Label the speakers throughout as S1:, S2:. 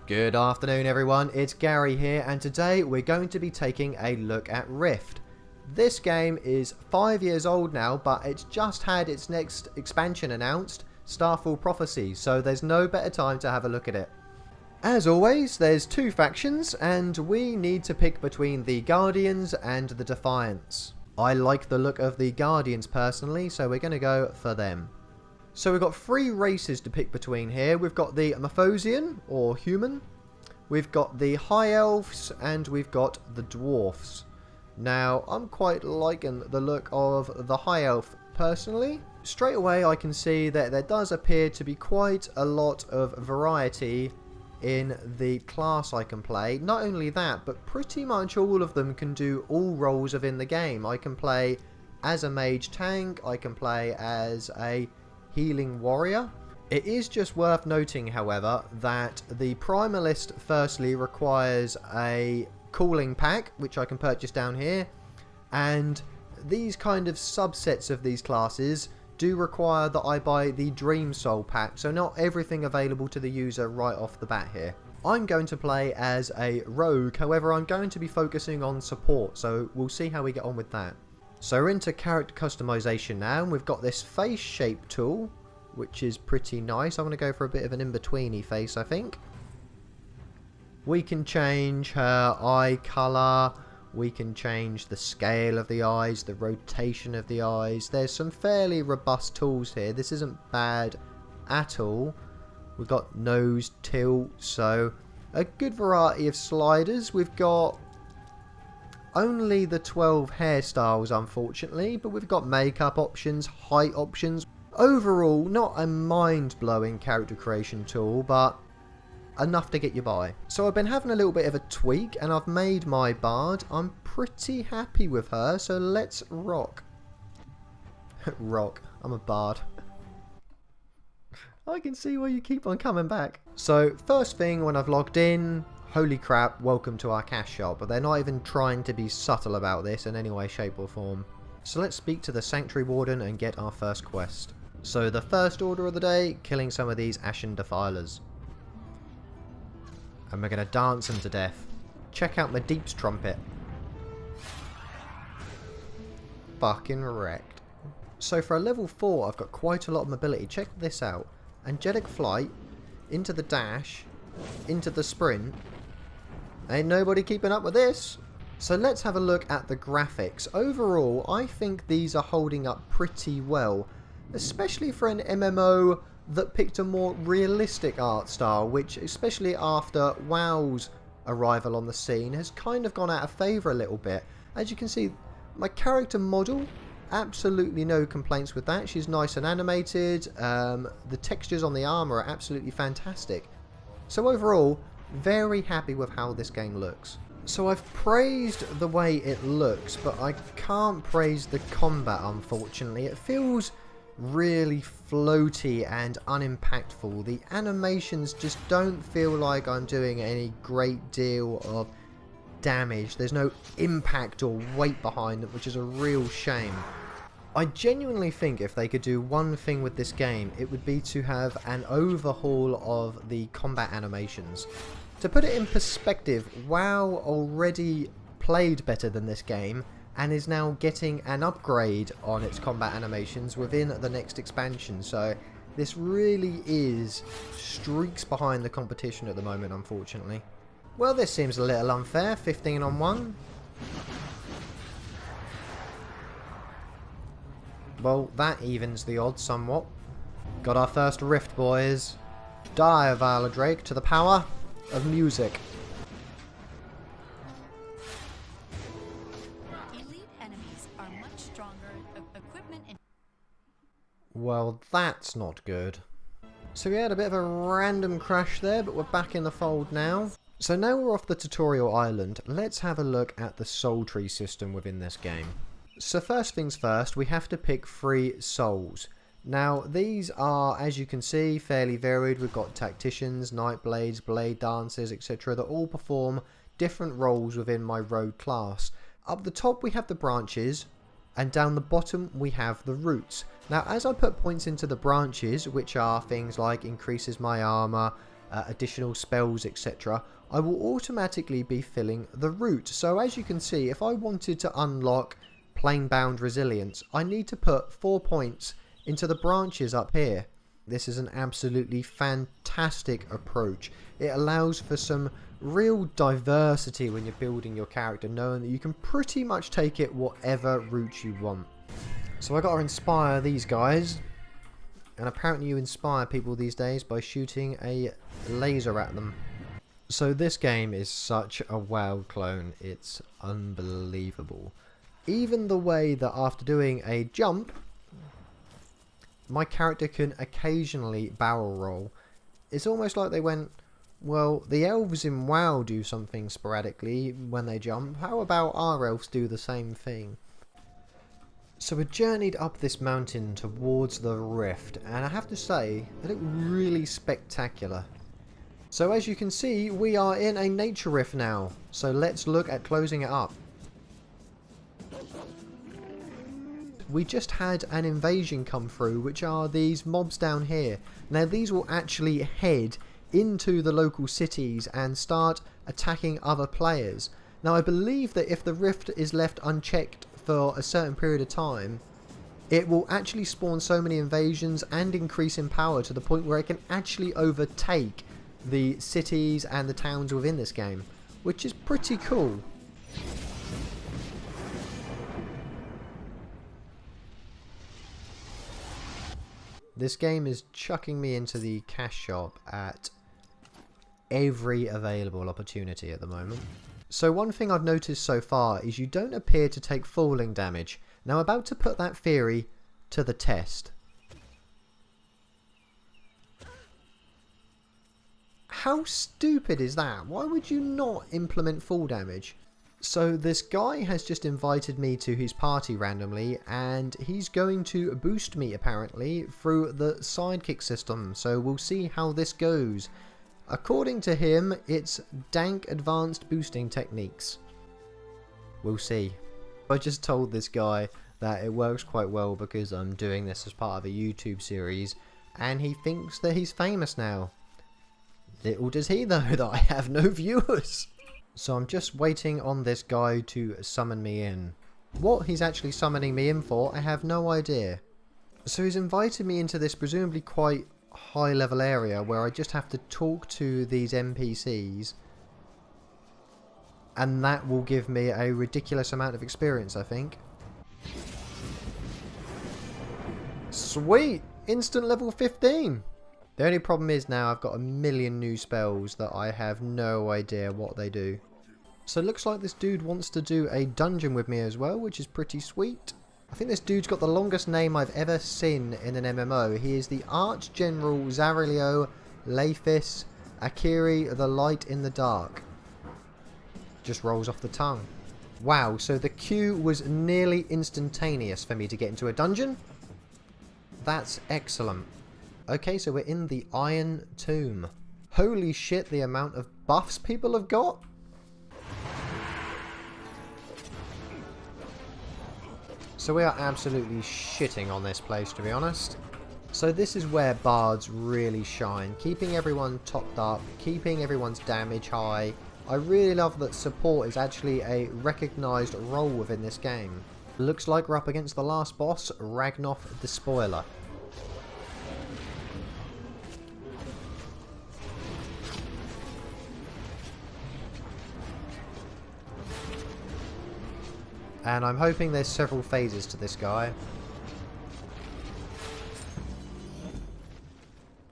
S1: Good afternoon everyone, it's Gary here, and today we're going to be taking a look at Rift. This game is 5 years old now, but it's just had its next expansion announced, Starfall Prophecy, so there's no better time to have a look at it. As always, there's two factions, and we need to pick between the Guardians and the Defiants. I like the look of the Guardians personally, so we're going to go for them. So we've got three races to pick between here. We've got the Morphosian, or human. We've got the High Elves, and we've got the Dwarfs. Now, I'm quite liking the look of the High Elf personally. Straight away I can see that there does appear to be quite a lot of variety in the class I can play. Not only that, but pretty much all of them can do all roles within the game. I can play as a mage tank, I can play as a healing warrior. It is just worth noting, however, that the Primalist firstly requires a cooling pack, which I can purchase down here, and these kind of subsets of these classes do require that I buy the Dream Soul pack, so not everything available to the user right off the bat here. I'm going to play as a rogue, however I'm going to be focusing on support, so we'll see how we get on with that. So we're into character customization now, and we've got this face shape tool, which is pretty nice. I'm going to go for a bit of an in-betweeny face, I think. We can change her eye colour, we can change the scale of the eyes, the rotation of the eyes. There's some fairly robust tools here. This isn't bad at all. We've got nose tilt, so a good variety of sliders. We've got only the 12 hairstyles, unfortunately, but we've got makeup options, height options. Overall, not a mind-blowing character creation tool, but enough to get you by. So I've been having a little bit of a tweak, and I've made my bard. I'm pretty happy with her, so let's rock. Rock. I'm a bard. I can see why you keep on coming back. So, first thing when I've logged in, holy crap, welcome to our cash shop. But they're not even trying to be subtle about this in any way, shape or form. So let's speak to the Sanctuary Warden and get our first quest. So the first order of the day, killing some of these Ashen Defilers. And we're going to dance them to death. Check out my Deep's trumpet. Fucking wrecked. So for a level 4, I've got quite a lot of mobility. Check this out. Angelic flight, into the dash, into the sprint. Ain't nobody keeping up with this. So let's have a look at the graphics. Overall, I think these are holding up pretty well, especially for an MMO that picked a more realistic art style, which, especially after WoW's arrival on the scene, has kind of gone out of favour a little bit. As you can see, my character model, absolutely no complaints with that. She's nice and animated. The textures on the armour are absolutely fantastic. So overall, very happy with how this game looks. So I've praised the way it looks, but I can't praise the combat, unfortunately. It feels really floaty and unimpactful. The animations just don't feel like I'm doing any great deal of damage. There's no impact or weight behind it, which is a real shame. I genuinely think if they could do one thing with this game, it would be to have an overhaul of the combat animations. To put it in perspective, WoW already played better than this game and is now getting an upgrade on its combat animations within the next expansion. So this really is streaks behind the competition at the moment, unfortunately. Well, this seems a little unfair. 15 on 1. Well, that evens the odds somewhat. Got our first rift, boys. Die, Valadrake, to the power of music.
S2: Elite enemies are much stronger. Equipment and
S1: Well, that's not good. So we had a bit of a random crash there, but we're back in the fold now. So now we're off the tutorial island. Let's have a look at the soul tree system within this game. So first things first, we have to pick 3 souls. Now, these are, as you can see, fairly varied. We've got tacticians, nightblades, blade dancers, etc. that all perform different roles within my rogue class. Up the top we have the branches, and down the bottom we have the roots. Now, as I put points into the branches, which are things like increases my armor, additional spells, etc., I will automatically be filling the route. So as you can see, if I wanted to unlock Planebound Resilience, I need to put 4 points into the branches up here. This is an absolutely fantastic approach. It allows for some real diversity when you're building your character, knowing that you can pretty much take it whatever route you want. So I got to inspire these guys, and apparently you inspire people these days by shooting a laser at them. So this game is such a WoW clone, it's unbelievable. Even the way that after doing a jump, my character can occasionally barrel roll. It's almost like they went, well, the elves in WoW do something sporadically when they jump, how about our elves do the same thing? So we journeyed up this mountain towards the rift, and I have to say, they look really spectacular. So as you can see, we are in a nature rift now, so let's look at closing it up. We just had an invasion come through, which are these mobs down here. Now these will actually head into the local cities and start attacking other players. Now I believe that if the rift is left unchecked for a certain period of time, it will actually spawn so many invasions and increase in power to the point where it can actually overtake the cities and the towns within this game, which is pretty cool. This game is chucking me into the cash shop at every available opportunity at the moment. So one thing I've noticed so far is you don't appear to take falling damage. Now I'm about to put that theory to the test. How stupid is that? Why would you not implement fall damage? So this guy has just invited me to his party randomly, and he's going to boost me apparently through the sidekick system. So we'll see how this goes. According to him, it's dank advanced boosting techniques. We'll see. I just told this guy that it works quite well because I'm doing this as part of a YouTube series, and he thinks that he's famous now. Little does he know that I have no viewers. So I'm just waiting on this guy to summon me in. What he's actually summoning me in for, I have no idea. So he's invited me into this presumably quite high level area where I just have to talk to these NPCs, and that will give me a ridiculous amount of experience, I think. Sweet! Instant level 15! The only problem is now I've got a million new spells that I have no idea what they do. So it looks like this dude wants to do a dungeon with me as well, which is pretty sweet. I think this dude's got the longest name I've ever seen in an MMO. He is the Archgeneral Zarilio Laphis Akiri the Light in the Dark. Just rolls off the tongue. Wow, so the queue was nearly instantaneous for me to get into a dungeon. That's excellent. Okay, so we're in the Iron Tomb. Holy shit, the amount of buffs people have got. So we are absolutely shitting on this place, to be honest. So this is where bards really shine. Keeping everyone topped up, keeping everyone's damage high. I really love that support is actually a recognised role within this game. Looks like we're up against the last boss, Ragnoth the Spoiler. And I'm hoping there's several phases to this guy.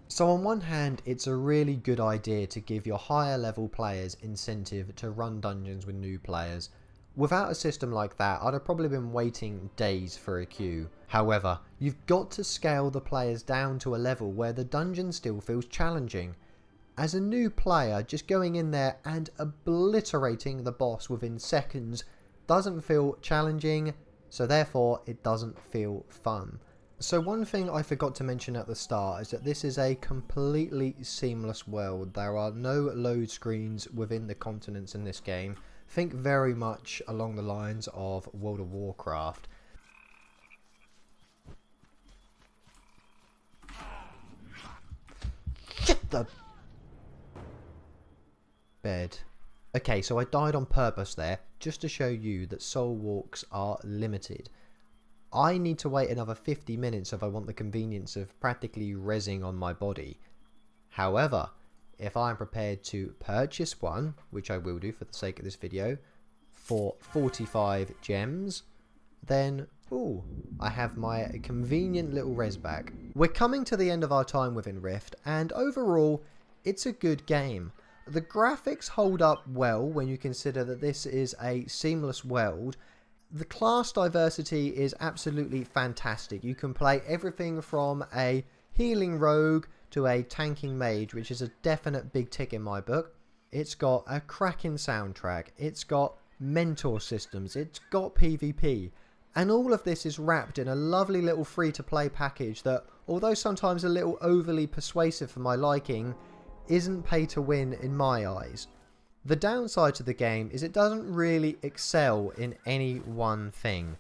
S1: So on one hand, it's a really good idea to give your higher level players incentive to run dungeons with new players. Without a system like that, I'd have probably been waiting days for a queue. However, you've got to scale the players down to a level where the dungeon still feels challenging. As a new player, just going in there and obliterating the boss within seconds doesn't feel challenging, so therefore it doesn't feel fun. So one thing I forgot to mention at the start is that this is a completely seamless world. There are no load screens within the continents in this game. Think very much along the lines of World of Warcraft. Shit the... bed. Okay, so I died on purpose there, just to show you that soul walks are limited. I need to wait another 50 minutes if I want the convenience of practically rezzing on my body. However, if I'm prepared to purchase one, which I will do for the sake of this video, for 45 gems, then, ooh, I have my convenient little res back. We're coming to the end of our time within Rift, and overall, it's a good game. The graphics hold up well when you consider that this is a seamless world. The class diversity is absolutely fantastic. You can play everything from a healing rogue to a tanking mage, which is a definite big tick in my book. It's got a cracking soundtrack, it's got mentor systems, it's got PvP, and all of this is wrapped in a lovely little free-to-play package that, although sometimes a little overly persuasive for my liking, isn't pay to win in my eyes. The downside to the game is it doesn't really excel in any one thing.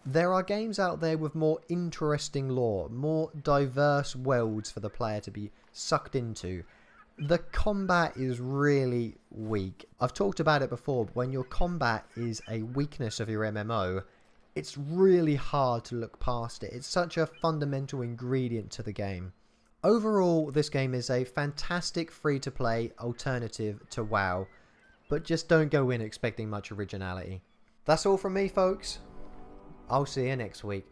S1: There are games out there with more interesting lore, more diverse worlds for the player to be sucked into. The combat is really weak. I've talked about it before, but when your combat is a weakness of your MMO, it's really hard to look past it. It's such a fundamental ingredient to the game. Overall, this game is a fantastic free-to-play alternative to WoW, but just don't go in expecting much originality. That's all from me, folks. I'll see you next week.